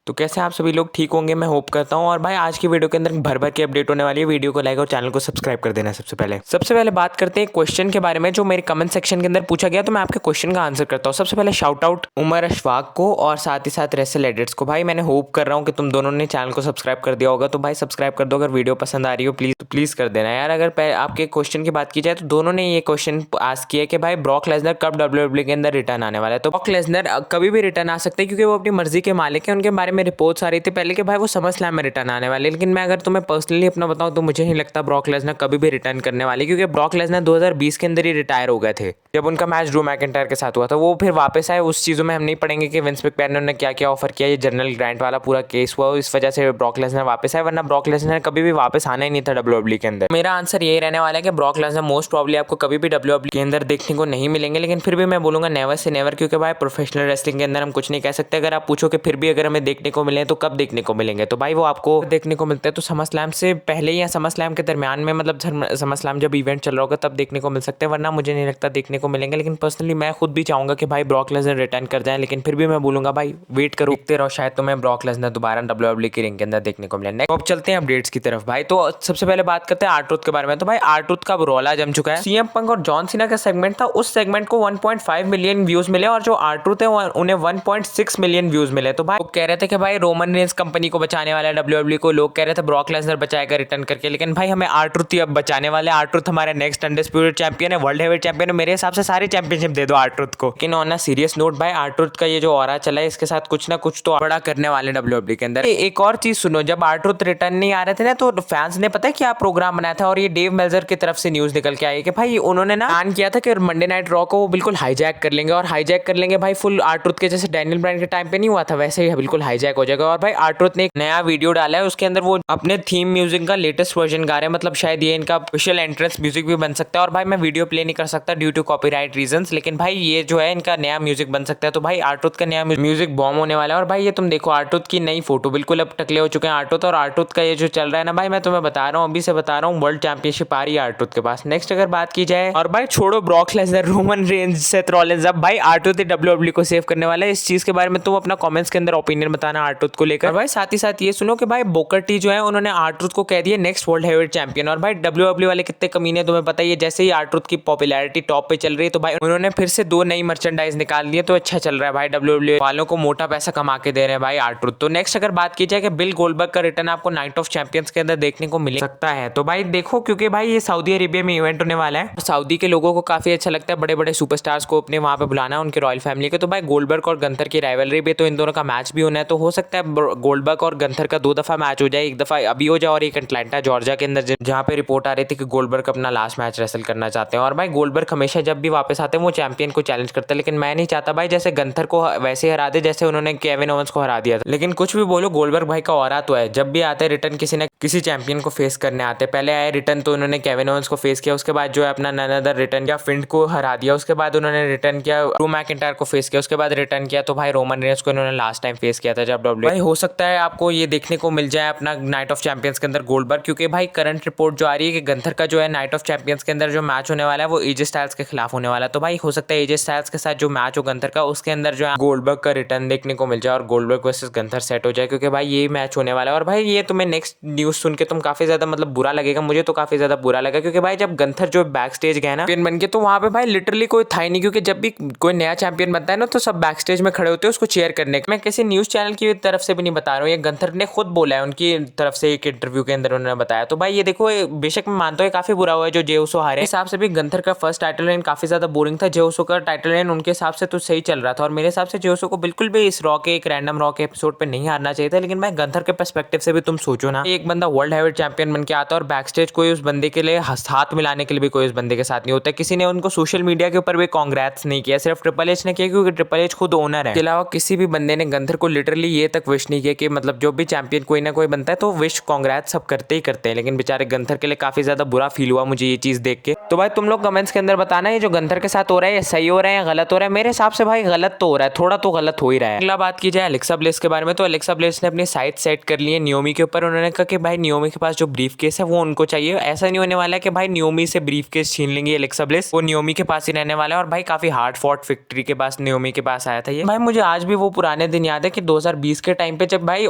तो कैसे आप सभी लोग ठीक होंगे, मैं होप करता हूँ। और भाई आज की वीडियो के अंदर भर भर के अपडेट होने वाली है। वीडियो को लाइक और चैनल को सब्सक्राइब कर देना। सबसे पहले बात करते हैं क्वेश्चन के बारे में जो मेरे कमेंट सेक्शन के अंदर पूछा गया, तो मैं आपके क्वेश्चन का आंसर करता हूँ। सबसे पहले शाउट आउट उमर अशफाक को और साथ ही साथ रेसल एडिट्स को। भाई मैंने होप कर रहा हूँ कि तुम दोनों ने चैनल को सब्सक्राइब कर दिया होगा, तो भाई सब्सक्राइब कर दो। अगर वीडियो पसंद आ रही हो प्लीज कर देना यार। अगर आपके क्वेश्चन की बात की जाए तो दोनों ने ये क्वेश्चन आस्क किया कि भाई ब्रॉक लेसनर कब डब्ल्यूडब्ल्यूई के अंदर रिटर्न आने वाला है। तो ब्रॉक लेसनर कभी भी रिटर्न आ सकते हैं क्योंकि वो अपनी मर्जी के मालिक हैं। उनके बारे में रिपोर्ट्स आ रही थी पहले कि भाई वो समरस्लैम में रिटर्न आने वाले, लेकिन मैं अगर तुम्हें पर्सनली अपना बताऊं तो मुझे नहीं लगता ब्रॉक लेसनर कभी भी रिटर्न करने वाले, क्योंकि ब्रॉक लेसनर 2020 के अंदर ही रिटायर हो गए थे जब उनका मैच ड्रू मैकिंटायर के साथ हुआ था। वो फिर वापस आए, उस चीज़ों में हम नहीं पढ़ेंगे कि विंस मैकमैन ने क्या क्या ऑफर किया। ये जनरल ग्रांट वाला पूरा केस हुआ, इस वजह से ब्रॉक लेसनर वापस आए, वरना ब्रॉक लेसनर कभी भी वापस आना ही नहीं था डब्ल्यूडब्ल्यूई के अंदर। मेरा आंसर यही रहने वाला है कि ब्रॉक लेसनर मोस्ट प्रॉब्ली आपको कभी भी डब्ल्यूडब्ल्यूई के अंदर देखने को नहीं मिलेंगे, लेकिन फिर भी मैं बोलूंगा नेवर से नेवर, क्योंकि भाई प्रोफेशनल रेसलिंग के अंदर हम कुछ नहीं कह सकते। अगर आप पूछो कि फिर भी अगर हमें देखने को मिले तो कब देखने को मिलेंगे, तो भाई वो आपको देखने को मिलते हैं तो समरस्लैम से पहले या समरस्लैम के दरमियान में, मतलब समरस्लैम जब इवेंट चल रहा होगा तब देखने को मिल सकते हैं, वरना मुझे नहीं लगता देखने को मिलेंगे। लेकिन पर्सनली मैं खुद भी चाहूंगा कि भाई ब्रॉक लेसनर रिटर्न कर जाए, लेकिन फिर भी मैं बोलूंगा भाई वेट करो, देखते रहो, शायद तुम्हें ब्रॉक लेसनर दोबारा डब्ल्यूडब्ल्यूई की रिंग के अंदर देखने को मिले। तो अब चलते हैं अपडेट्स की तरफ भाई। तो सबसे पहले बात करते हैं आर-ट्रूथ के बारे में। तो भाई आर-ट्रूथ का रौला जम चुका है। सीएम पंक और जॉन सीना का सेगमेंट था, उस सेगमेंट को 1.5 मिलियन व्यूज मिले और जो आर-ट्रूथ है उन्हें 1.6 मिलियन व्यूज मिले। तो भाई वो कह रहे थे कि भाई रोमन रेंस कंपनी को बचाने वाला है डब्ल्यूडब्ल्यूई को, लोग कह रहे थे ब्रॉक लेसनर बचाएगा रिटर्न करके, लेकिन भाई हमें आर-ट्रूथ ही अब बचाने वाले। आर-ट्रूथ हमारे नेक्स्ट अनडिस्प्यूटेड चैंपियन है, वर्ल्ड हेवीवेट चैंपियन है। मेरे हिसाब से सारे चैंपियनशिप दे दो आर-ट्रूथ को। लेकिन ऑन अ सीरियस नोट भाई आर-ट्रूथ का ये जो ऑरा चला है, इसके साथ कुछ ना कुछ तो बड़ा करने वाले डब्ल्यूडब्ल्यूई के अंदर। एक और चीज सुनो, जब आर-ट्रूथ रिटर्न नहीं आ रहे थे ना, तो फैंस ने पता है क्या प्रोग्राम बनाया था, और ये डेव मेल्जर की तरफ से न्यूज निकल के आई कि भाई उन्होंने ना प्लान किया था कि मंडे नाइट रॉ को वो बिल्कुल हाईजैक कर लेंगे, और हाईजैक कर लेंगे भाई फुल आर-ट्रूथ के जैसे डैनियल ब्रायन के टाइम पे नहीं हुआ था, वैसे ही बिल्कुल हाईजैक हो जाएगा। और भाई आर-ट्रूथ ने एक नया वीडियो डाला है, उसके अंदर वो अपने थीम म्यूजिक का लेटेस्ट वर्जन गा रहे हैं, मतलब शायद ये इनका ऑफिशियल एंट्रेंस म्यूजिक भी बन सकता है। और भाई मैं वीडियो प्ले नहीं कर सकता ड्यू टू कॉपीराइट रीजंस, लेकिन भाई ये जो है इनका नया म्यूजिक बन सकता है। तो भाई आर-ट्रूथ का नया म्यूजिक बॉम्ब होने वाला है। और भाई ये तुम देखो आर-ट्रूथ की नई फोटो, बिल्कुल अब टकले हो चुके हैं आर-ट्रूथ। और आर-ट्रूथ का ये जो चल रहा है ना भाई, मैं तुम्हें बता रहा हूँ, अभी से बता रहा हूँ, वर्ल्ड चैंपियनशिप आ रही है आर-ट्रूथ के पास। नेक्स्ट अगर बात की जाए, और भाई छोड़ो Brock Lesnar, Roman Reigns, Seth Rollins, अब भाई आर-ट्रूथ ही डब्ल्यूडब्ल्यूई को सेव करने वाला है। इस चीज के बारे में तुम अपना कमेंट्स के अंदर ओपिनियन बताना आर-ट्रूथ को लेकर। और भाई साथ ही साथ ये सुनो कि भाई बोकर टी जो है उन्होंने आर-ट्रूथ को कह दिया नेक्स्ट वर्ल्ड हेवीवेट चैंपियन। और भाई डब्ल्यूडब्ल्यूई वाले कितने कमीने तुम्हें पता ही है, जैसे ही आर-ट्रूथ की पॉपुलैरिटी टॉप पे चल रही है तो भाई उन्होंने फिर से 2 नई मर्चेंडाइज निकाल दिए, तो अच्छा चल रहा है भाई, डब्ल्यूडब्ल्यूई वालों को मोटा पैसा कमा के दे रहे हैं भाई आर-ट्रूथ। तो नेक्स्ट अगर बात की जाए कि बिल गोल्डबर्ग का रिटर्न आपको नाइट ऑफ चैंपियंस के अंदर देखने को मिल सकता है, तो भाई देखो क्योंकि भाई ये सऊदी अरेबिया में इवेंट होने वाला है, सऊदी के लोगों को काफी अच्छा लगता है बड़े बड़े सुपरस्टार्स को अपने वहां पे बुलाना, उनके रॉयल फैमिली को। तो भाई गोल्डबर्ग और गंथर की राइवलरी भी, तो इन दोनों का मैच भी होना है, तो हो सकता है गोल्डबर्ग और गंथर का 2 दफा मैच हो जाए, एक दफा अभी हो जाए और एक अटलांटा जॉर्जिया के अंदर, जहां पे रिपोर्ट आ रही थी कि गोल्डबर्ग अपना लास्ट मैच रेसल करना चाहते हैं। और भाई गोल्डबर्ग हमेशा जब भी वापस आते हैं वो चैंपियन को चैलेंज करते हैं, लेकिन मैं नहीं चाहता भाई जैसे गंथर को वैसे हरा दे जैसे उन्होंने केविन ओवेंस को हरा दिया था। लेकिन कुछ भी बोलो, गोल्डबर्ग भाई का ऑरा तो है, जब भी आते हैं रिटर्न किसी न किसी चैंपियन को फेस करने आते हैं। पहले आए रिटर्न तो उन्होंने केविन ओवेंस को फेस किया, उसके बाद जो है अपना नन अदर रिटर्न किया, फिंड को हरा दिया, उसके बाद उन्होंने रिटर्न किया ड्रू मैकिंटायर को फेस किया, उसके बाद रिटर्न किया तो भाई रोमन रेंस को इन्होंने लास्ट टाइम फेस किया था जब भाई हो सकता है आपको ये देखने को मिल जाए अपना नाइट ऑफ चैंपियंस के अंदर गोल्डबर्ग, क्योंकि भाई करंट रिपोर्ट जो आ रही है कि गंथर का जो है नाइट ऑफ चैंपियंस के अंदर जो मैच होने वाला है वो एजे स्टाइल्स के खिलाफ होने वाला है। तो भाई हो सकता है एजे स्टाइल्स के साथ जो मैच हो गंथर का, उसके अंदर जो है गोल्डबर्ग का रिटर्न देखने को मिल जाए और गोल्डबर्ग वर्सेस गंथर सेट हो जाए, क्योंकि भाई ये मैच होने वाला है। और भाई ये तुम्हें नेक्स्ट न्यूज सुन के तुम काफी ज्यादा मतलब बुरा लगेगा, मुझे तो काफी ज्यादा बुरा लगा, क्योंकि भाई जब गंथर जो बैक स्टेज गए ना चैंपियन बन के, तो वहां पे भाई लिटरली कोई था ही नहीं, क्योंकि जब भी कोई नया चैंपियन बनता है ना तो सब बैक स्टेज में खड़े होते हैं उसको चेयर करने के। मैं किसी न्यूज चैनल की तरफ से भी नहीं बता रहा हूँ, ये गंथर ने खुद बोला है, उनकी तरफ से एक इंटरव्यू के अंदर उन्होंने बताया। तो भाई ये देखो, बेशक मैं मानता हूँ काफी बुरा हुआ है जो जे उसो हारे, हिसाब से भी गंथर का फर्स्ट टाइटल रेन काफी ज्यादा बोरिंग था, जे उसो का टाइटल रेन उनके हिसाब से तो सही चल रहा था, और मेरे हिसाब से जे उसो को बिल्कुल भी इस रॉ के एक रैंडम रॉ के एपिसोड पे नहीं हारना चाहिए था। लेकिन मैं गंथर के पर्सपेक्टिव से भी तुम सोचो ना, एक बंदा वर्ल्ड हेवीवेट चैंपियन बन के आता है और बैक स्टेज कोई उस बंदे के लिए हाथ मिलाने के लिए भी कोई उस बंदे के साथ नहीं होता, किसी ने उनको सोशल मीडिया के ऊपर भी कांग्रेट्स नहीं किया, सिर्फ ट्रिपल एच ने किया क्योंकि ट्रिपल एच खुद ओनर है। इसके अलावा किसी भी बंदे ने गंथर को लिटरली ये तक विश नहीं किया कि मतलब जो भी चैंपियन कोई ना कोई बनता है तो विश कांग्रेट्स सब करते ही करते हैं, लेकिन बेचारे गंथर के लिए काफी ज्यादा बुरा फील हुआ मुझे ये चीज देख के। तो भाई तुम लोग कमेंट्स के अंदर बताना ये जो गंथर के साथ हो रहा है ये सही हो रहा है या गलत हो रहा है। मेरे हिसाब से भाई गलत तो हो रहा है, थोड़ा तो गलत हो ही रहा है। अगला बात की जाए एलेक्सा ब्लिस के बारे में, तो एलेक्सा ब्लिस ने अपनी साइट सेट कर ली है नियोमी के ऊपर। उन्होंने कहा कि भाई नियोमी के पास जो ब्रीफ केस है वो उनको चाहिए। ऐसा नहीं होने वाला है कि भाई नियोमी से ब्रीफ केस छीन लेंगे एलेक्सा ब्लिस, वो नियोमी के पास ही रहने वाला है। और भाई काफी हार्ड फॉट विक्ट्री के पास नियोमी के पास आया था ये। भाई मुझे आज भी वो पुराने दिन याद है कि 2020 के टाइम पे जब भाई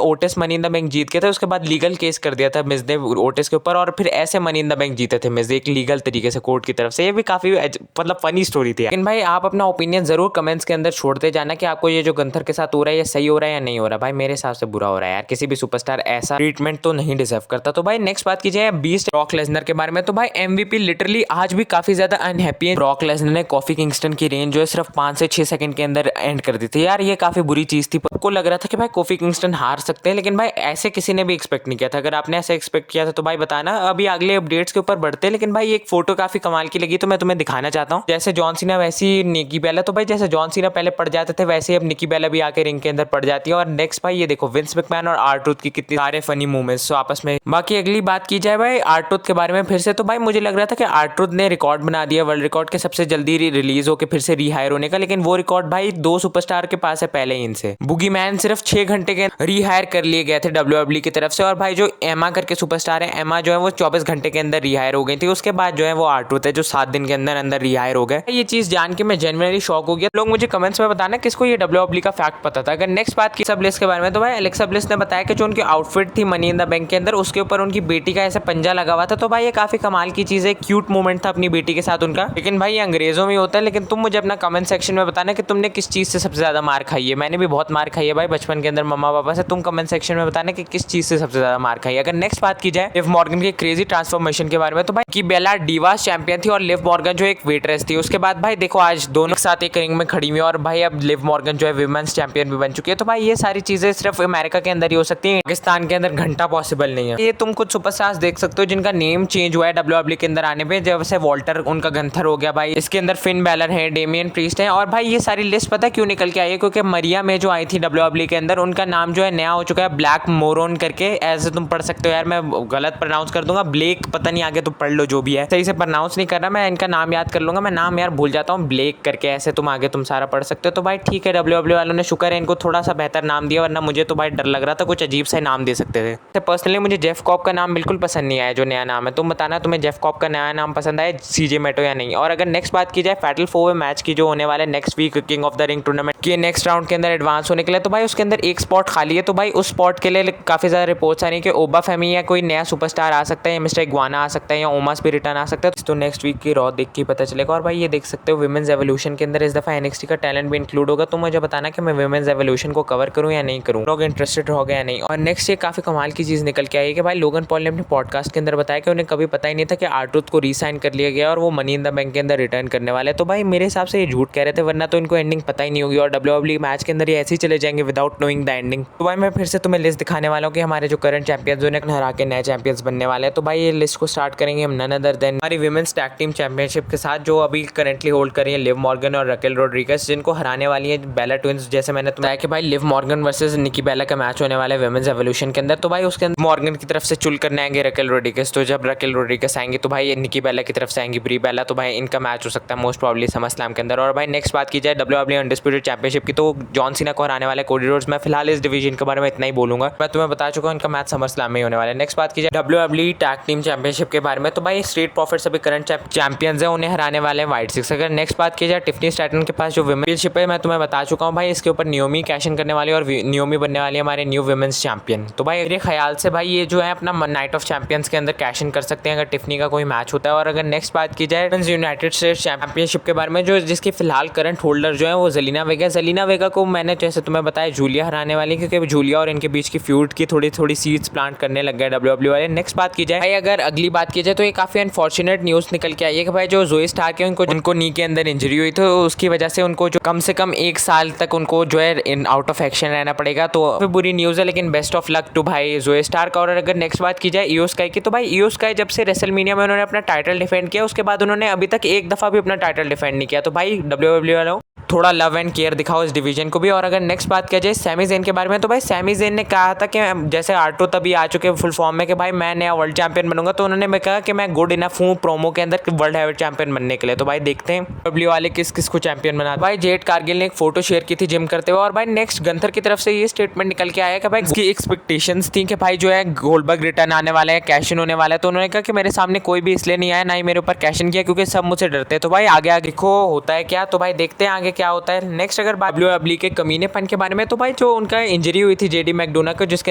Otis money in the bank जीत गए थे, उसके बाद लीगल केस कर दिया था मिज ने ओटिस के ऊपर, और फिर ऐसे मनी इन द बैंक जीते थे मिज एक लीगल तरीके से कोर्ट की तरफ से। ये भी काफी मतलब फनी स्टोरी थी। लेकिन भाई आप अपना ओपिनियन जरूर कमेंट्स के अंदर छोड़ते जाना कि आपको ये जो गंथर के साथ हो रहा है ये सही हो रहा है या नहीं हो रहा। भाई मेरे हिसाब से बुरा हो रहा है यार, किसी भी सुपरस्टार ऐसा ट्रीटमेंट तो नहीं डिजर्व करता। तो भाई नेक्स्ट बात की जाए बीस्ट ब्रॉक लेसनर के बारे में, तो भाई एमवीपी लिटरली आज भी काफी ज्यादा अनहैप्पी है। ब्रॉक लेसनर ने कॉफी किंगस्टन की रेंज जो है सिर्फ 5 से 6 सेकंड के अंदर एंड कर दी थी यार। ये काफी बुरी चीज थी। सबको लग रहा था कि भाई कॉफी किंगस्टन हार सकते हैं, लेकिन भाई ऐसे किसी ने भी एक्सपेक्ट नहीं किया था। अगर आपने ऐसे एक्सपेक्ट किया था तो भाई बताना। अभी अगले अपडेट्स के ऊपर बढ़ते हैं, लेकिन भाई एक फोटो काफी कमाल की लगी तो मैं तुम्हें दिखाना चाहता हूँ। जैसे जॉन सीना वैसी निकी बेला, तो भाई जैसे जॉन सीना पहले पड़ जाते थे वैसे ही अब निकी बेला भी आके रिंग के अंदर पड़ जाती है। और नेक्स्ट भाई ये देखो विंस मैकमैन और आर-ट्रूथ की कितनी सारे फनी मूवमेंट्स तो आपस में। बाकी अगली बात की जाए भाई आर-ट्रूथ के बारे में फिर से, तो भाई मुझे लग रहा था कि आर-ट्रूथ ने रिकॉर्ड बना दिया वर्ल्ड रिकॉर्ड के सबसे जल्दी रिलीज होकर फिर से रिहायर होने का, लेकिन वो रिकॉर्ड भाई 2 सुपरस्टार के पास है पहले ही इनसे। बुगी मैन सिर्फ 6 घंटे के रिहायर कर लिए गए थे डब्ल्यूडब्ल्यूई की तरफ से, और भाई जो एमा करके सुपरस्टार है एमा जो है वो 24 घंटे के अंदर रिहायर हो गई थी। उसके बाद जो है वो आर-ट्रूथ है जो 7 दिन के अंदर अंदर रिहायर हो गए। ये चीज जान के मैं जेन्युइनली शॉक हो गया। लोग मुझे कमेंट्स में बताना किसको ये डब्ल्यूडब्ल्यूई का फैक्ट पता था। अगर नेक्स्ट बात की ब्लिस के बारे में, तो भाई एलेक्सा ब्लिस ने बताया कि जो उनकी आउटफिट थी मनी इन द बैंक के अंदर उसके ऊपर उनकी बेटी का ऐसे पंजा लगा हुआ था। तो भाई ये काफी कमाल की चीज है, क्यूट मोमेंट था अपनी बेटी के साथ उनका। लेकिन भाई ये अंग्रेजों में होता है। लेकिन तुम मुझे अपना कमेंट सेक्शन में बताना कि तुमने किस चीज से सबसे ज्यादा मार खाई है। मैंने भी बहुत मार खाई है भाई बचपन के अंदर मम्मा पापा से। तुम कमेंट सेक्शन में बताना कि किस चीज से सबसे ज्यादा मार खाई है। अगर नेक्स्ट बात की जाए लिव मॉर्गन की क्रेजी ट्रांसफॉर्मेशन के बारे में, तो भाई की बेला डिवास चैंपियन थी और लिव मॉर्गन जो एक वेटरेस थी। उसके बाद भाई देखो आज दोनों साथ एक रिंग में खड़ी हुई, और भाई अब लिव मॉर्गन जो है विमेंस चैंपियन भी बन चुकी है। तो भाई ये सारी चीजें सिर्फ अमेरिका के अंदर ही हो सकती है, पाकिस्तान के अंदर घंटा पॉसिबल नहीं है। ये तुम कुछ सुपरस्टार्स देख सकते हो जिनका नेम चेंज हुआ है डब्ल्यूडब्ल्यूई के अंदर आने पे, जैसे वॉल्टर उनका गंथर हो गया भाई, इसके अंदर फिन बैलर है, डेमियन प्रीस्ट है। और भाई ये सारी लिस्ट पता क्यों निकल के आई है, क्योंकि मरिया में जो आई थी डब्ल्यूडब्ल्यूई के अंदर उनका नाम जो है नया हो चुका है ब्लैक मोरोन करके। ऐसे तुम पढ़ सकते हो यार, मैं गलत प्रोनाउंस कर दूंगा ब्लेक, पता नहीं आगे तुम पढ़ लो जो भी है, सही से प्रोनाउंस नहीं कर रहा मैं, इनका नाम याद कर लूंगा। मैं नाम यार भूल जाता हूँ ब्लेक करके, ऐसे तुम आगे तुम सारा पढ़ सकते हो। तो भाई ठीक है डब्ल्यूडब्ल्यूई वालों ने शुक्र है इनको थोड़ा सा बेहतर नाम दिया, वरना मुझे तो भाई डर लग रहा था कुछ अजीब सा नाम दे सकते थे। पर्सनली मुझे जेफ कॉप का नाम बिल्कुल पसंद नहीं आया जो नया नाम है। तुम बताना तुम्हें जेफ कॉप का नया नाम पसंद आया सीजे मेटो या नहीं। और अगर नेक्स्ट बात की जाए फैटल 4 मैच की जो होने वाले next week king of the ring tournament के नेक्स्ट राउंड के अंदर एडवांस होने के लिए, तो भाई उसके अंदर एक स्पॉट खाली है। तो भाई उस स्पॉट के लिए काफी ज्यादा रिपोर्ट्स आ रही है कि ओबा फेमी या कोई नया सुपरस्टार आ सकता है, या मिस्टर इग्वाना आ सकता है, या ओमा स्पिरिटन आ सकता है। तो नेक्स्ट वीक की रॉ देख के पता चलेगा। और भाई ये देख सकते हो विमेंस एवोल्यूशन के अंदर इस दफा एनएक्सटी का टैलेंट भी इंक्लूड होगा। तो मुझे बताना कि मैं विमेंस एवोल्यूशन को कवर करूं या नहीं करूं, लोग इंटरेस्टेड हो गए या नहीं। और नेक्स्ट ये काफी कमाल की चीज निकल के आई है कि भाई लोगन पॉल ने अपने पॉडकास्ट के अंदर बताया कि उन्हें कभी पता ही नहीं था कि आर-ट्रूथ को रीसाइन कर लिया गया और वो मनी इन द बैंक के अंदर रिटर्न करने वाले। तो भाई मेरे हिसाब से ये झूठ कह रहे थे, वरना तो इनको एंडिंग पता ही नहीं होगी और डब्ल्यूडब्ल्यूई मैच के अंदर ये ऐसे ही चले जाएंगे विदाउट नोइंग द एंडिंग। तो भाई मैं फिर से तुम्हें लिस्ट दिखाने वाला हूँ कि हमारे जो करंट चैंपियंस उन्हें हरा के नए चैंपियंस बनने वाले हैं। तो भाई ये लिस्ट को स्टार्ट करेंगे हम नन अदर देन हमारी विमेंस टैग टीम चैंपियनशिप के साथ, जो अभी करंटली होल्ड कर रही है लिव मॉर्गन और रकेल रोड्रिगेज, जिनको हराने वाली है बेला ट्विंस। जैसे मैंने बताया कि भाई लिव मॉर्गन वर्सेस निकी बेला का मैच होने वाला है विमेंस एवोल्यूशन के अंदर। तो भाई उसके अंदर मॉर्गन की तरफ से चुल करने आएंगे रकेल रोड्रिगेज। तो जब रकेल रोड्रिगेज आएंगी तो भाई निकी बेला की तरफ से आएंगी ब्री बेला। तो भाई इनका मैच हो सकता है मोस्ट प्रॉब्ली समरस्लैम के अंदर। और भाई नेक्स्ट बात की जाए डब्ल्यूडब्ल्यूई अनडिस्प्यूटेड चैंपियनशिप की, तो जॉन सीना को हराने वाले कोडी रोड्स। मैं फिलहाल इस डिवीजन के बारे में इतना ही बोलूंगा, मैं तुम्हें बता चुका हूं इनका मैच समरस्लैम में ही होने वाला है। नेक्स्ट बात की जाए डब्ल्यूडब्ल्यूई टैग टीम चैंपियनशिप के बारे में, तो भाई स्ट्रीट प्रॉफिट्स अभी करंट चैंपियंस है, उन्हें हराने वाले हैं व्हाइट सिक्स। अगर नेक्स्ट बात की जाए टिफनी स्टैटन के पास जो विमेनशिप है, मैं तुम्हें बता चुका हूँ भाई इसके ऊपर नियोमी कैश इन करने वाली और नियोमी बनने वाली है हमारे न्यू विमेंस चैंपियन। तो भाई मेरे ख्याल से भाई ये जो है अपना नाइट ऑफ चैंपियंस के अंदर कैश इन कर सकते हैं अगर टिफनी का कोई मैच होता है। और अगर नेक्स्ट बात की जाए यूनाइटेड स्टेट्स चैंपियनशिप के बारे में, जो जिसकी फिलहाल करंट होल्डर जो है वो जेलिना वेगा। जेलिना वेगा को मैंने जैसे तुम्हें बताया जूलिया हराने वाली, क्योंकि जूलिया और इनके बीच की फ्यूड की थोड़ी थोड़ी सीड्स प्लांट करने लग गए डब्ल्यूडब्ल्यूई वाले। नेक्स्ट बात की जाए भाई अगर अगली बात की जाए तो ये काफी अनफॉर्चुनेट न्यूज निकल के आई है कि भाई जो जोई स्टार्क है उनको नी के अंदर इंजरी हुई, तो उसकी वजह से उनको जो कम से कम 1 साल तक उनको जो है इन आउट ऑफ एक्शन रहना पड़ेगा। तो बुरी न्यूज है, लेकिन बेस्ट ऑफ लक टू भाई जोई स्टार्क। और अगर नेक्स्ट बात की जाए इयो स्काई की, तो भाई इयो स्काई जब से रेसलमेनिया में उन्होंने अपना टाइटल डिफेंड किया उसके बाद उन्होंने अभी तक एक दफा भी अपना टाइटल डिफेंड नहीं किया। तो भाई डब्ल्यूडब्ल्यूई वालों थोड़ा लव एंड केयर दिखाओ इस डिवीजन को भी। और अगर नेक्स्ट बात किया जाए सैमी ज़ेन के बारे में, तो भाई सैमी ज़ेन ने कहा था कि जैसे आर्टो तभी आ चुके फुल फॉर्म में कि भाई मैं नया वर्ल्ड चैंपियन बनूंगा, तो उन्होंने कहा कि मैं गुड इनफ हूँ प्रोमो के अंदर वर्ल्ड हैवी चैंपियन बनने के लिए। तो भाई देखते हैं डब्ल्यू वाले किस किस को चैंपियन बना। भाई जेड कारगिल ने एक फोटो शेयर की थी जिम करते हुए, और भाई नेक्स्ट गंथर की तरफ से ये स्टेटमेंट निकल के आया कि भाई उसकी एक्सपेक्टेशंस थी कि भाई जो है गोल्डबर्ग रिटर्न आने वाला है, कैश इन होने वाला है। तो उन्होंने कहा कि मेरे सामने कोई भी इसलिए नहीं आया, ना ही मेरे ऊपर कैश इन किया, क्योंकि सब मुझसे डरते हैं। तो भाई आगे आगे देखो होता है क्या, तो भाई देखते हैं आगे क्या होता है। नेक्स्ट अगर डब्ल्यूडब्ल्यू के कमीनेपन के बारे में, तो भाई जो उनका इंजरी हुई थी जेडी मैकडोना को, जिसके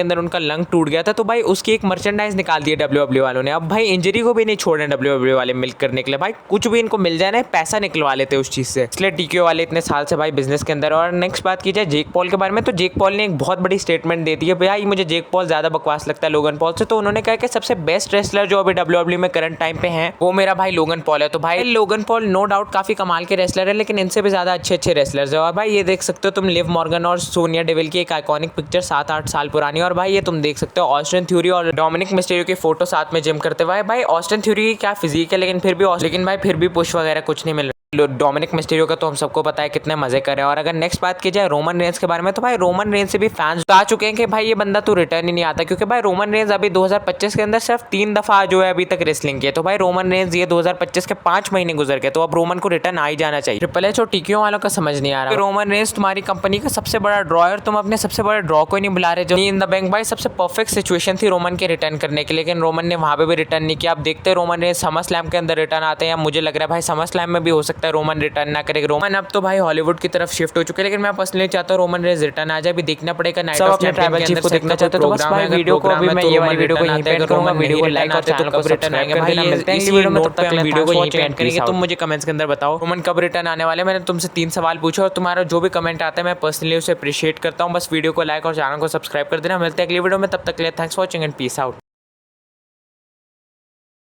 अंदर उनका लंग टूट गया था, तो भाई उसकी एक मर्चेंडाइज निकाल दी है डब्ल्यूडब्ल्यू वालों ने। अब भाई इंजरी को भी नहीं छोड़ रहे डब्ल्यूडब्ल्यू वाले मिल्क करने के लिए, भाई कुछ भी इनको मिल जाए ना पैसा निकलवा लेते उस चीज से, इसलिए टीक्यू वाले इतने साल से भाई बिजनेस के अंदर। और नेक्स्ट बात की जाए जेक पॉल के बारे में, तो जेक पॉल ने एक बहुत बड़ी स्टेटमेंट दे दी है भाई मुझे जेक पॉल ज्यादा बकवास लगता है लोगन पॉल से। तो उन्होंने कहा कि सबसे बेस्ट रेसलर जो अभी डब्ल्यूडब्ल्यू में करंट टाइम पे है वो मेरा भाई लोगन पॉल है। तो भाई लोगन पॉल नो डाउट काफी कमाल के रेसलर है, लेकिन इनसे भी ज्यादा अच्छे अच्छे रेसलर्स है। और भाई ये देख सकते हो तुम लिव मॉर्गन और सोनिया डेविल की एक आइकॉनिक पिक्चर 7-8 साल पुरानी। और भाई ये तुम देख सकते हो ऑस्टिन थ्यूरी और डोमिनिक मिस्टेरियो की फोटो साथ में जिम करते हुए। भाई ऑस्टिन थ्यूरी की क्या फिजिक है, लेकिन फिर भी पुश वगैरह कुछ नहीं मिल रहा। डोमिनिक मिस्टेरियो का तो हम सबको पता है कितने मजे कर रहे हैं। और अगर नेक्स्ट बात की जाए रोमन रेंज के बारे में, तो भाई रोमन रेंज से भी फैंस आ चुके हैं कि भाई ये बंदा तो रिटर्न ही नहीं आता, क्योंकि भाई रोमन रेंज अभी 2025 के अंदर सिर्फ 3 दफा जो है अभी तक रेसलिंग की है। तो भाई रोमन रेंज ये 2025 के 5 महीने गुजर गए, तो अब रोमन को रिटर्न आ ही जाना चाहिए। ट्रिपल एच और टीक्यू वालों का समझ नहीं आ रहा। रोमन रेंज तुम्हारी कंपनी का सबसे बड़ा ड्रॉ है, तुम अपने सबसे बड़े ड्रॉ को ही नहीं बुला रहे। जो इन द बैंक भाई सबसे परफेक्ट सिचुएशन थी रोमन के रिटर्न करने की, लेकिन रोमन ने वहां पे भी रिटर्न नहीं किया। अब देखते हैं रोमन रेंज समर स्लैम के अंदर रिटर्न आते हैं। मुझे लग रहा है भाई समर स्लैम में भी हो सकता है रोमन रिटर्न करेगा। रोमन अब तो भाई हॉलीवुड की तरफ शिफ्ट हो चुके हैं, लेकिन मैं पर्सनली चाहता हूं रोमन रेंज रिटर्न आ जाए। अभी देखना पड़ेगा नाइट ऑफ ट्राइबल चीफ को देखना चाहते हो तो बस भाई वीडियो को अभी मैं ये वाली वीडियो को यहीं पे एंड करूंगा। वीडियो को लाइक और चैनल को सब्सक्राइब कर देना। मिलते हैं इस वीडियो में, तब तक वीडियो को यहीं पे एंड करेंगे। तुम मुझे कमेंट्स के अंदर बताओ रोमन कब रिटर्न आने वाले। मैंने तुमसे 3 सवाल पूछे और तुम्हारा जो भी कमेंट आता है मैं पर्सनली उसे अप्रिशिएट करता हूं। बस वीडियो को लाइक और चैनल को सब्सक्राइब कर देना। मिलते हैं अगली वीडियो में, तब तक के लिए thanks for watching and peace out.